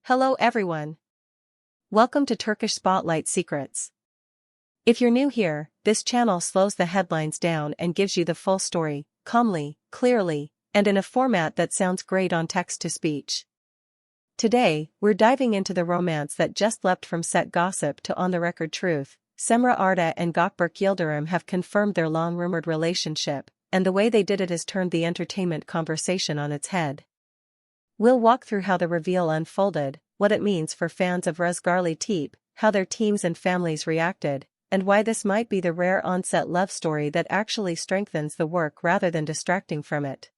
Hello everyone. Welcome to Turkish Spotlight Secrets. If you're new here, this channel slows the headlines down and gives you the full story, calmly, clearly, and in a format that sounds great on text-to-speech. Today, we're diving into the romance that just leapt from set gossip to on-the-record truth. Cemre Arda and Gökberk Yıldırım have confirmed their long-rumored relationship, and the way they did it has turned the entertainment conversation on its head. We'll walk through how the reveal unfolded, what it means for fans of Rüzgarlı Tepe, how their teams and families reacted, and why this might be the rare on-set love story that actually strengthens the work rather than distracting from it.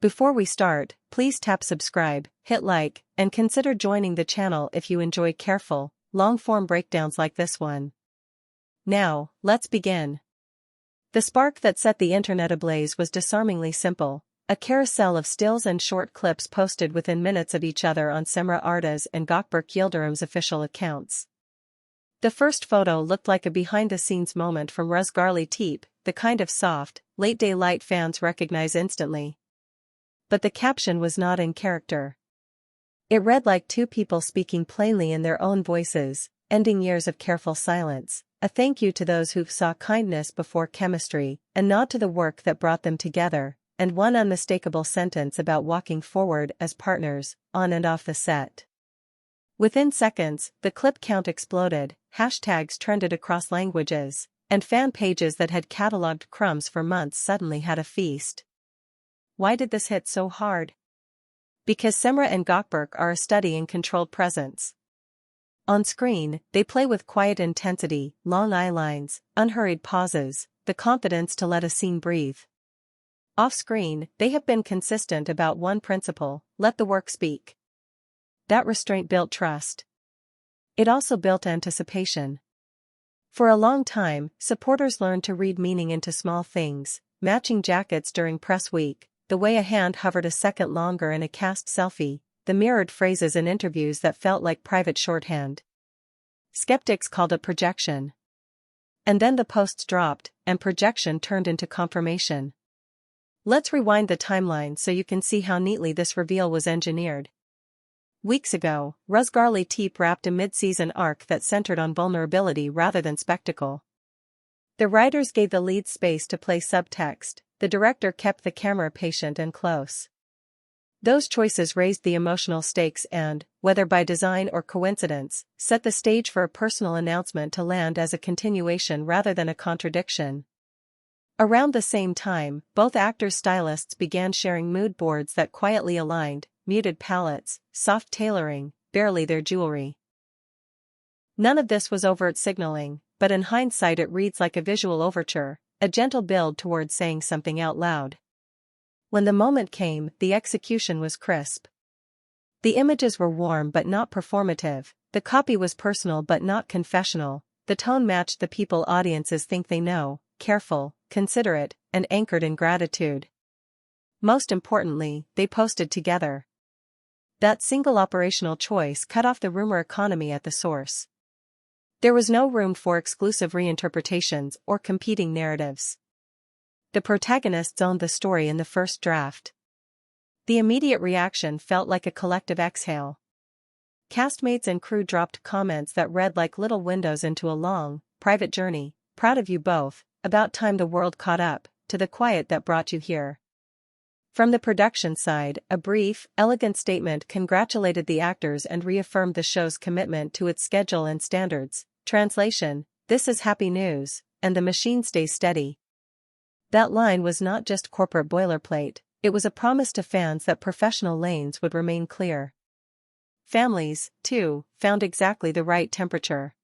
Before we start, please tap subscribe, hit like, and consider joining the channel if you enjoy careful, long-form breakdowns like this one. Now, let's begin. The spark that set the internet ablaze was disarmingly simple. A carousel of stills and short clips posted within minutes of each other on Cemre Arda's and Gökberk Yıldırım's official accounts. The first photo looked like a behind-the-scenes moment from Rüzgarlı Tepe, the kind of soft, late-day light fans recognize instantly. But the caption was not in character. It read like two people speaking plainly in their own voices, ending years of careful silence, a thank you to those who saw kindness before chemistry, a nod to the work that brought them together, and one unmistakable sentence about walking forward as partners, on and off the set. Within seconds, the clip count exploded, hashtags trended across languages, and fan pages that had cataloged crumbs for months suddenly had a feast. Why did this hit so hard? Because Cemre and Gökberk are a study in controlled presence. On screen, they play with quiet intensity, long eye lines, unhurried pauses, the confidence to let a scene breathe. Off-screen, they have been consistent about one principle: let the work speak. That restraint built trust. It also built anticipation. For a long time, supporters learned to read meaning into small things, matching jackets during press week, the way a hand hovered a second longer in a cast selfie, the mirrored phrases in interviews that felt like private shorthand. Skeptics called it projection. And then the posts dropped, and projection turned into confirmation. Let's rewind the timeline so you can see how neatly this reveal was engineered. Weeks ago, Rüzgarlı Tepe wrapped a mid-season arc that centered on vulnerability rather than spectacle. The writers gave the lead space to play subtext, the director kept the camera patient and close. Those choices raised the emotional stakes and, whether by design or coincidence, set the stage for a personal announcement to land as a continuation rather than a contradiction. Around the same time, both actors' stylists began sharing mood boards that quietly aligned, muted palettes, soft tailoring, barely their jewelry. None of this was overt signaling, but in hindsight it reads like a visual overture, a gentle build towards saying something out loud. When the moment came, the execution was crisp. The images were warm but not performative, the copy was personal but not confessional, the tone matched the people audiences think they know, careful, considerate, and anchored in gratitude. Most importantly, they posted together. That single operational choice cut off the rumor economy at the source. There was no room for exclusive reinterpretations or competing narratives. The protagonists owned the story in the first draft. The immediate reaction felt like a collective exhale. Castmates and crew dropped comments that read like little windows into a long, private journey. Proud of you both, about time the world caught up, to the quiet that brought you here. From the production side, a brief, elegant statement congratulated the actors and reaffirmed the show's commitment to its schedule and standards. Translation: this is happy news, and the machine stays steady. That line was not just corporate boilerplate, it was a promise to fans that professional lanes would remain clear. Families, too, found exactly the right temperature.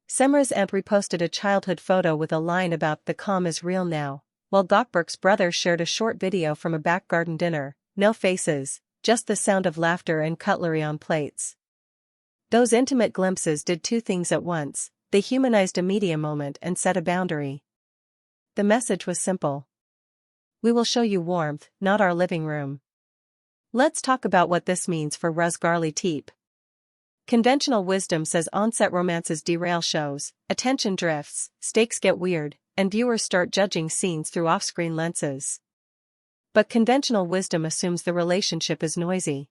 Cemre's aunt reposted a childhood photo with a line about "the calm is real now," while Gökberk's brother shared a short video from a back garden dinner, no faces, just the sound of laughter and cutlery on plates. Those intimate glimpses did two things at once: they humanized a media moment and set a boundary. The message was simple. We will show you warmth, not our living room. Let's talk about what this means for Rüzgarlı Tepe. Conventional wisdom says on-set romances derail shows, attention drifts, stakes get weird, and viewers start judging scenes through off-screen lenses. But conventional wisdom assumes the relationship is noisy.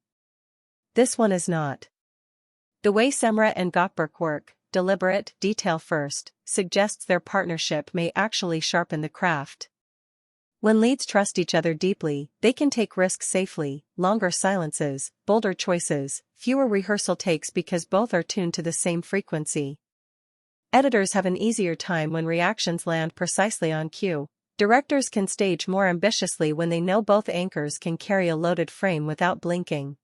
This one is not. The way Cemre and Gökberk work, deliberate, detail first, suggests their partnership may actually sharpen the craft. When leads trust each other deeply, they can take risks safely, longer silences, bolder choices, fewer rehearsal takes because both are tuned to the same frequency. Editors have an easier time when reactions land precisely on cue. Directors can stage more ambitiously when they know both anchors can carry a loaded frame without blinking.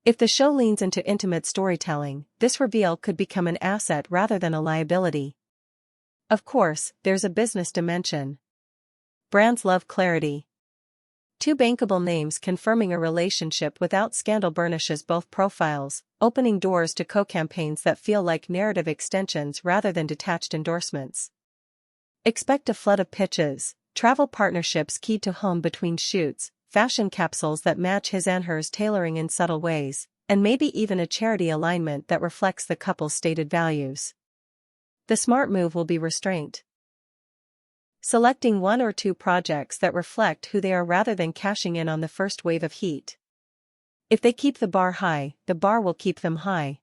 If the show leans into intimate storytelling, this reveal could become an asset rather than a liability. Of course, there's a business dimension. Brands love clarity. Two bankable names confirming a relationship without scandal burnishes both profiles, opening doors to co-campaigns that feel like narrative extensions rather than detached endorsements. Expect a flood of pitches, travel partnerships keyed to home between shoots, fashion capsules that match his and hers tailoring in subtle ways, and maybe even a charity alignment that reflects the couple's stated values. The smart move will be restraint. Selecting one or two projects that reflect who they are rather than cashing in on the first wave of heat. If they keep the bar high, the bar will keep them high.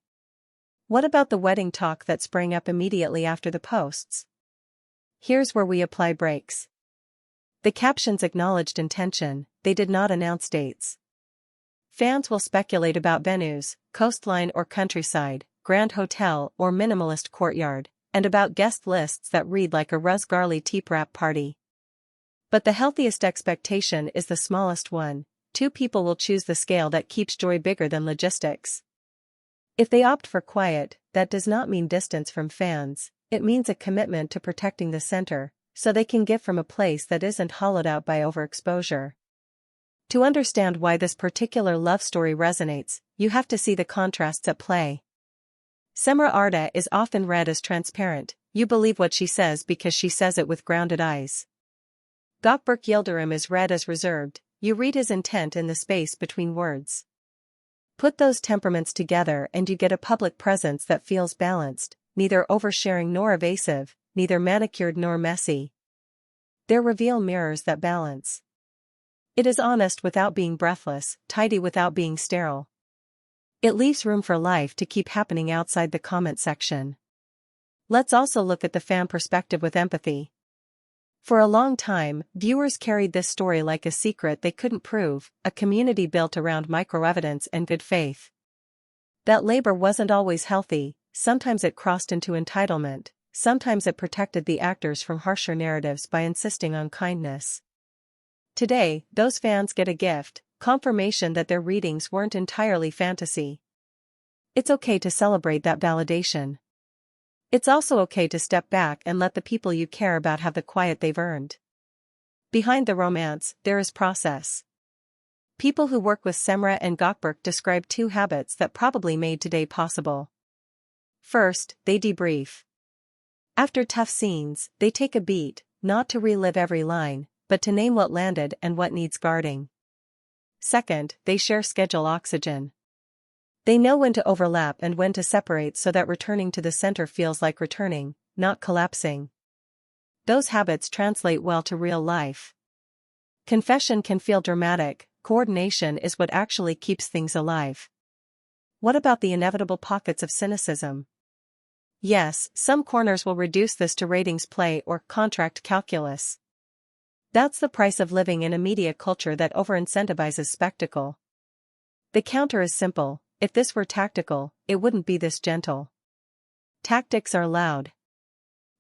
What about the wedding talk that sprang up immediately after the posts? Here's where we apply brakes. The captions acknowledged intention, they did not announce dates. Fans will speculate about venues, coastline or countryside, grand hotel or minimalist courtyard, and about guest lists that read like a Rosgarli teep wrap party. But the healthiest expectation is the smallest one. Two people will choose the scale that keeps joy bigger than logistics. If they opt for quiet, that does not mean distance from fans, it means a commitment to protecting the center, so they can give from a place that isn't hollowed out by overexposure. To understand why this particular love story resonates, you have to see the contrasts at play. Cemre Arda is often read as transparent, you believe what she says because she says it with grounded eyes. Gökberk Yıldırım is read as reserved, you read his intent in the space between words. Put those temperaments together and you get a public presence that feels balanced, neither oversharing nor evasive, neither manicured nor messy. Their reveal mirrors that balance. It is honest without being breathless, tidy without being sterile. It leaves room for life to keep happening outside the comment section. Let's also look at the fan perspective with empathy. For a long time, viewers carried this story like a secret they couldn't prove, a community built around microevidence and good faith. That labor wasn't always healthy, sometimes it crossed into entitlement, sometimes it protected the actors from harsher narratives by insisting on kindness. Today, those fans get a gift, confirmation that their readings weren't entirely fantasy. It's okay to celebrate that validation. It's also okay to step back and let the people you care about have the quiet they've earned. Behind the romance, there is process. People who work with Cemre and Gökberk describe two habits that probably made today possible. First, they debrief. After tough scenes, they take a beat, not to relive every line, but to name what landed and what needs guarding. Second, they share schedule oxygen. They know when to overlap and when to separate so that returning to the center feels like returning, not collapsing. Those habits translate well to real life. Confession can feel dramatic, coordination is what actually keeps things alive. What about the inevitable pockets of cynicism? Yes, some corners will reduce this to ratings play or contract calculus. That's the price of living in a media culture that over-incentivizes spectacle. The counter is simple, if this were tactical, it wouldn't be this gentle. Tactics are loud.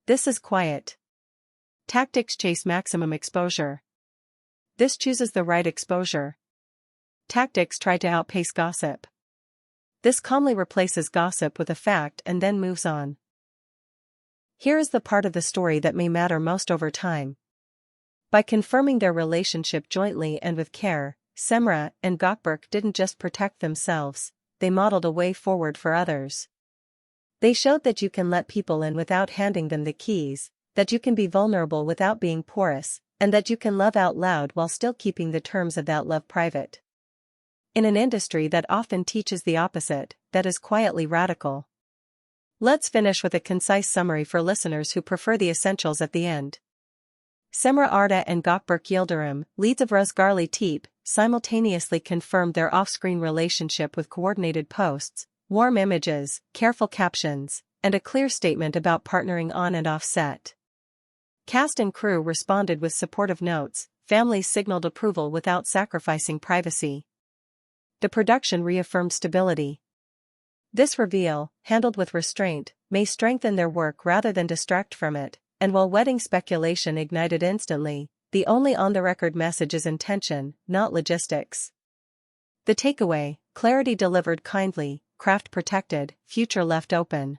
This is quiet. Tactics chase maximum exposure. This chooses the right exposure. Tactics try to outpace gossip. This calmly replaces gossip with a fact and then moves on. Here is the part of the story that may matter most over time. By confirming their relationship jointly and with care, Cemre and Gökberk didn't just protect themselves, they modeled a way forward for others. They showed that you can let people in without handing them the keys, that you can be vulnerable without being porous, and that you can love out loud while still keeping the terms of that love private. In an industry that often teaches the opposite, that is quietly radical. Let's finish with a concise summary for listeners who prefer the essentials at the end. Cemre Arda and Gökberk Yıldırım, leads of Rosgarli Teep, simultaneously confirmed their off-screen relationship with coordinated posts, warm images, careful captions, and a clear statement about partnering on and off set. Cast and crew responded with supportive notes, families signaled approval without sacrificing privacy. The production reaffirmed stability. This reveal, handled with restraint, may strengthen their work rather than distract from it, and while wedding speculation ignited instantly, the only on-the-record message is intention, not logistics. The takeaway: clarity delivered kindly, craft protected, future left open.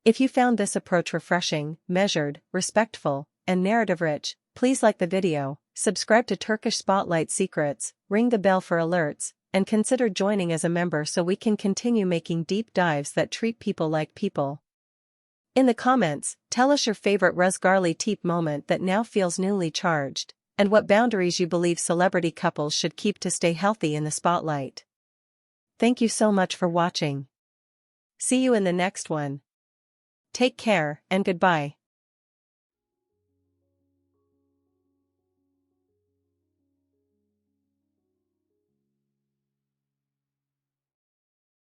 If you found this approach refreshing, measured, respectful, and narrative-rich, please like the video, subscribe to Turkish Spotlight Secrets, ring the bell for alerts, and consider joining as a member so we can continue making deep dives that treat people like people. In the comments, tell us your favorite Ruzgarly Teep moment that now feels newly charged, and what boundaries you believe celebrity couples should keep to stay healthy in the spotlight. Thank you so much for watching. See you in the next one. Take care, and goodbye.